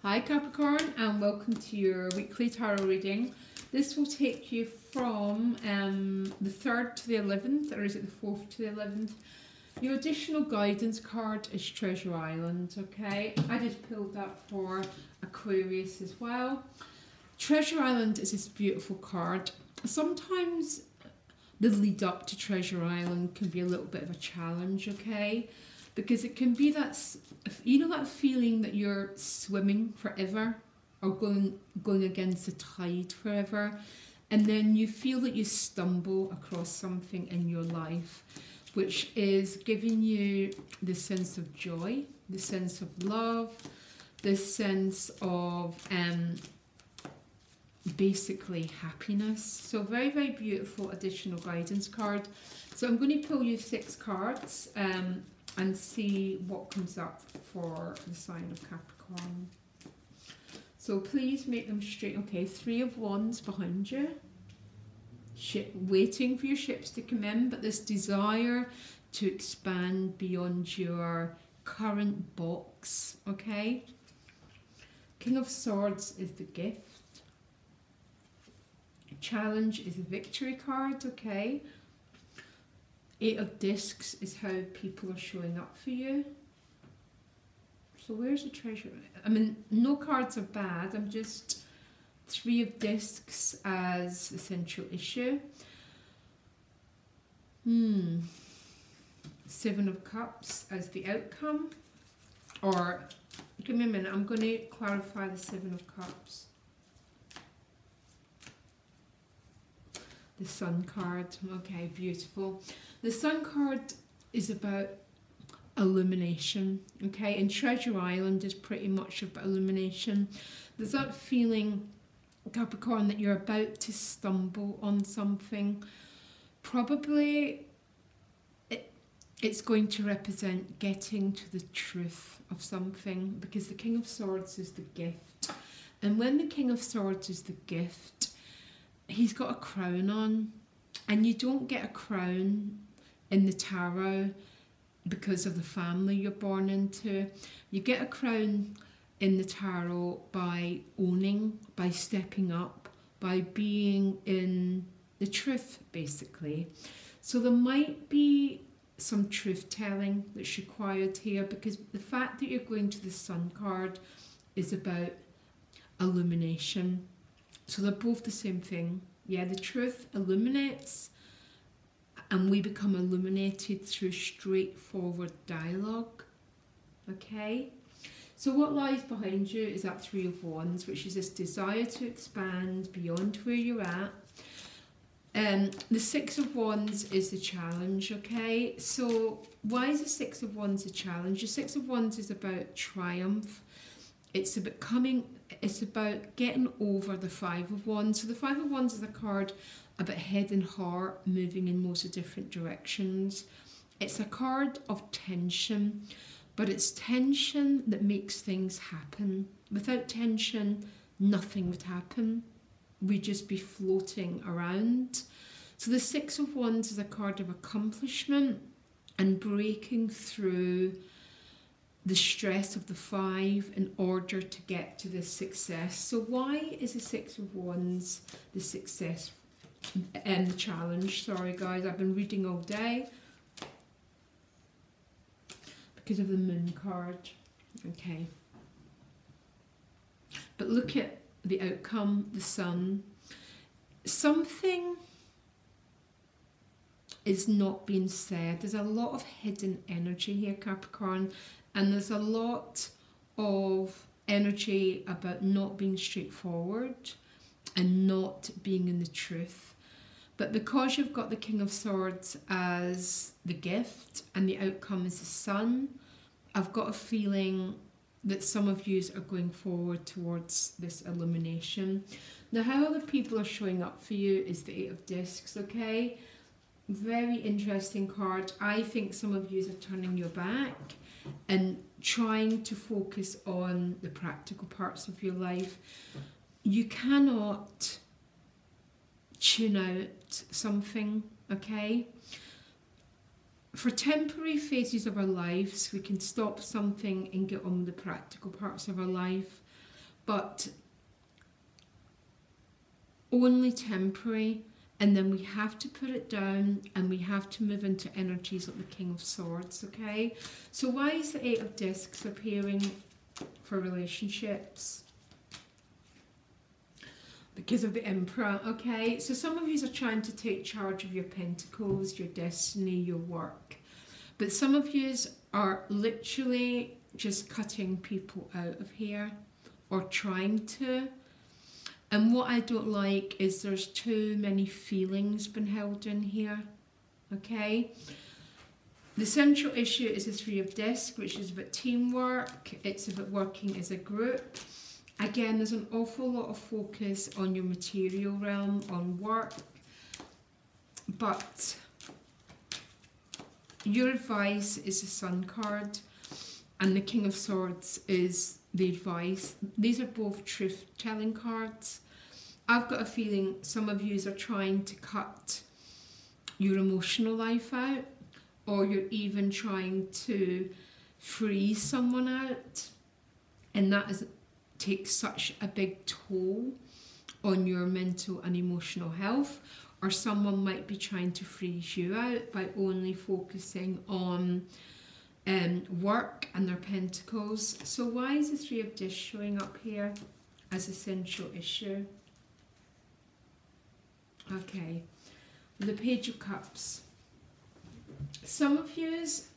Hi Capricorn, and welcome to your weekly tarot reading. This will take you from the 3rd to the 11th, or is it the 4th to the 11th? Your additional guidance card is Treasure Island, okay? I just pulled that for Aquarius as well. Treasure Island is this beautiful card. Sometimes the lead up to Treasure Island can be a little bit of a challenge, okay? Because it can be that, you know, that feeling that you're swimming forever or going against the tide forever, and then you feel that you stumble across something in your life which is giving you the sense of joy, the sense of love, the sense of basically happiness. So very, very beautiful additional guidance card. So I'm going to pull you 6 cards and see what comes up for the sign of Capricorn. So please make them straight. Okay, 3 of Wands behind you. Ship, waiting for your ships to come in, but this desire to expand beyond your current box, okay? King of Swords is the gift. Challenge is a victory card, okay? 8 of Discs is how people are showing up for you. So where's the treasure? I mean, no cards are bad. I'm just 3 of Discs as the central issue. 7 of Cups as the outcome. Or, give me a minute, I'm going to clarify the 7 of Cups. The Sun card. Okay, beautiful. The Sun card is about illumination, okay? And Treasure Island is pretty much about illumination. There's that feeling, Capricorn, that you're about to stumble on something. Probably it's going to represent getting to the truth of something, because the King of Swords is the gift. And when the King of Swords is the gift, he's got a crown on, and you don't get a crown in the tarot because of the family you're born into. You get a crown in the tarot by owning, by stepping up, by being in the truth, basically. So there might be some truth telling that's required here, because the fact that you're going to the Sun card is about illumination. So they're both the same thing. Yeah, the truth illuminates, and we become illuminated through straightforward dialogue. Okay? So what lies behind you is that 3 of Wands, which is this desire to expand beyond where you're at. The 6 of Wands is the challenge, okay? So why is the 6 of Wands a challenge? The 6 of Wands is about triumph. It's about getting over the 5 of Wands. So the 5 of Wands is a card about head and heart moving in lots of different directions. It's a card of tension, but it's tension that makes things happen. Without tension, nothing would happen. We'd just be floating around. So the 6 of Wands is a card of accomplishment and breaking through the stress of the 5 in order to get to this success. So why is the 6 of Wands the success and the challenge? Sorry guys, I've been reading all day. Because of the Moon card. Okay. But look at the outcome, the Sun. Something is not being said. There's a lot of hidden energy here, Capricorn. And there's a lot of energy about not being straightforward and not being in the truth. But because you've got the King of Swords as the gift and the outcome is the Sun, I've got a feeling that some of you are going forward towards this illumination. Now, how other people are showing up for you is the 8 of Discs, okay? Very interesting card. I think some of you are turning your back and trying to focus on the practical parts of your life. You cannot tune out something, okay? For temporary phases of our lives, we can stop something and get on with the practical parts of our life. but only temporary, and then we have to put it down and we have to move into energies like the King of Swords, okay? So why is the Eight of Discs appearing for relationships? Because of the Emperor, okay? So some of you are trying to take charge of your pentacles, your destiny, your work. But some of you are literally just cutting people out of here, or trying to. And what I don't like is there's too many feelings been held in here, okay? The central issue is the Three of Discs, which is about teamwork. It's about working as a group. Again, there's an awful lot of focus on your material realm, on work. But your advice is the Sun card, and the King of Swords is the advice. These are both truth-telling cards. I've got a feeling some of you are trying to cut your emotional life out, or you're even trying to freeze someone out, and that takes such a big toll on your mental and emotional health. Or someone might be trying to freeze you out by only focusing on work and their pentacles. So why is the Three of Discs showing up here as a central issue? Okay, the Page of Cups. Some of yous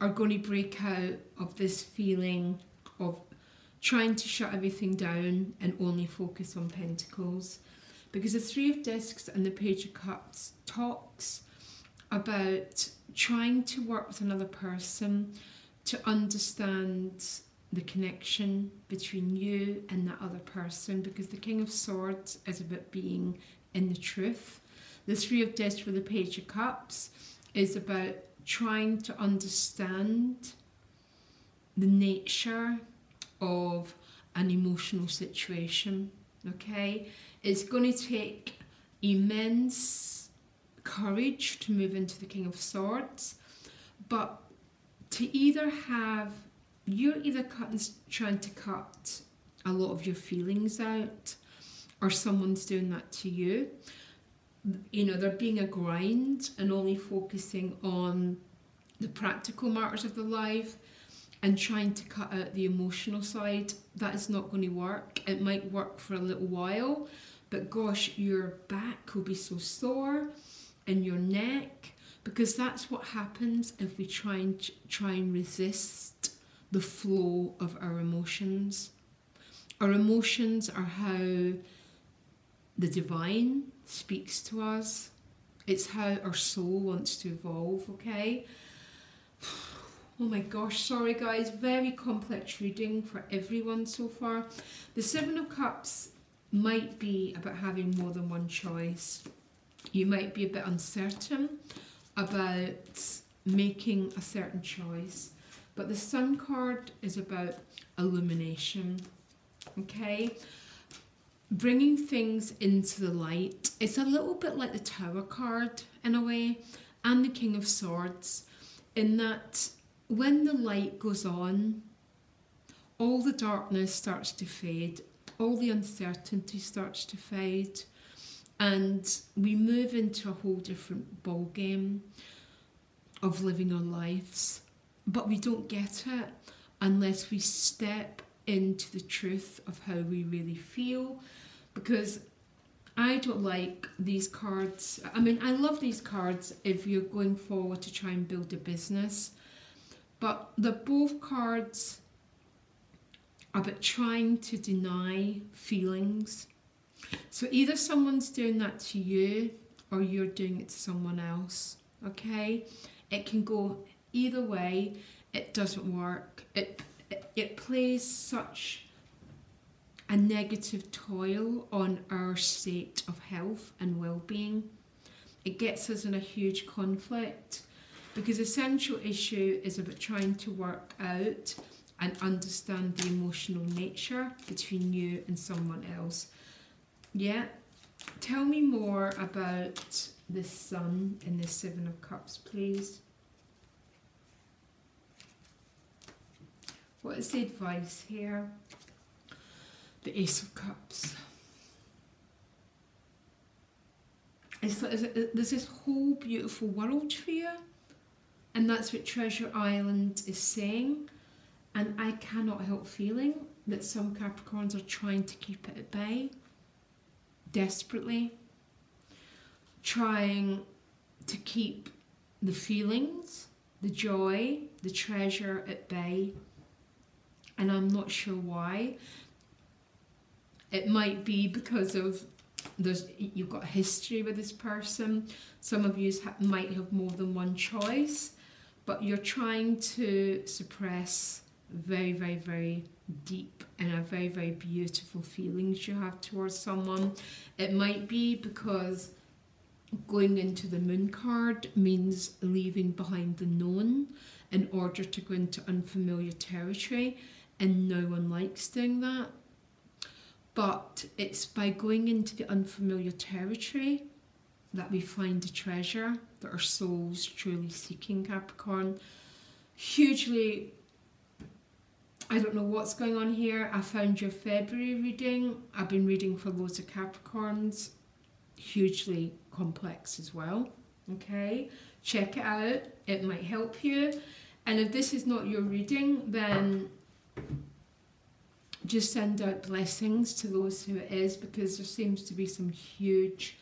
are going to break out of this feeling of trying to shut everything down and only focus on pentacles, because the Three of Discs and the Page of Cups talks about trying to work with another person to understand the connection between you and that other person, because the King of Swords is about being in the truth. The Three of Discs with the Page of Cups is about trying to understand the nature of an emotional situation, okay? It's going to take immense courage to move into the King of Swords, but to either have, you're either trying to cut a lot of your feelings out, or someone's doing that to you. You know, they're being a grind and only focusing on the practical matters of their life and trying to cut out the emotional side. That is not going to work. It might work for a little while, but gosh, your back will be so sore, and your neck, because that's what happens if we try and resist the flow of our emotions. Our emotions are how the divine speaks to us. It's how our soul wants to evolve, okay? Oh my gosh, sorry guys, very complex reading for everyone so far. The Seven of Cups might be about having more than one choice. You might be a bit uncertain about making a certain choice. But the Sun card is about illumination, okay? Bringing things into the light. It's a little bit like the Tower card in a way, and the King of Swords, in that when the light goes on, all the darkness starts to fade, all the uncertainty starts to fade, and we move into a whole different ball game of living our lives. But we don't get it unless we step into the truth of how we really feel, because I don't like these cards. I mean, I love these cards if you're going forward to try and build a business, but they're both cards about trying to deny feelings. So either someone's doing that to you or you're doing it to someone else, okay? It can go either way. It doesn't work. It plays such a negative toll on our state of health and well-being. It gets us in a huge conflict, because the central issue is about trying to work out and understand the emotional nature between you and someone else. Yeah? Tell me more about the Sun in the Seven of Cups, please. What is the advice here? The Ace of Cups. There's this whole beautiful world for you, and that's what Treasure Island is saying. And I cannot help feeling that some Capricorns are trying to keep it at bay, desperately, trying to keep the feelings, the joy, the treasure at bay. And I'm not sure why. It might be because of you've got history with this person. Some of you might have more than one choice, but you're trying to suppress very, very, very deep and a very, very beautiful feelings you have towards someone. It might be because going into the Moon card means leaving behind the known in order to go into unfamiliar territory, and no one likes doing that. But it's by going into the unfamiliar territory that we find a treasure that our soul's truly seeking, Capricorn. Hugely, I don't know what's going on here. I found your February reading. I've been reading for loads of Capricorns. Hugely complex as well. Okay, check it out. It might help you. And if this is not your reading, then just send out blessings to those who it is, because there seems to be some huge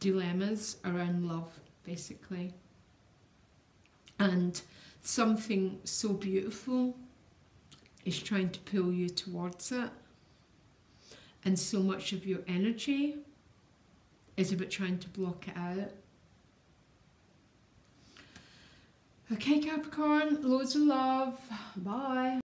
dilemmas around love, basically. And something so beautiful is trying to pull you towards it. And so much of your energy is about trying to block it out. Okay, Capricorn, loads of love. Bye.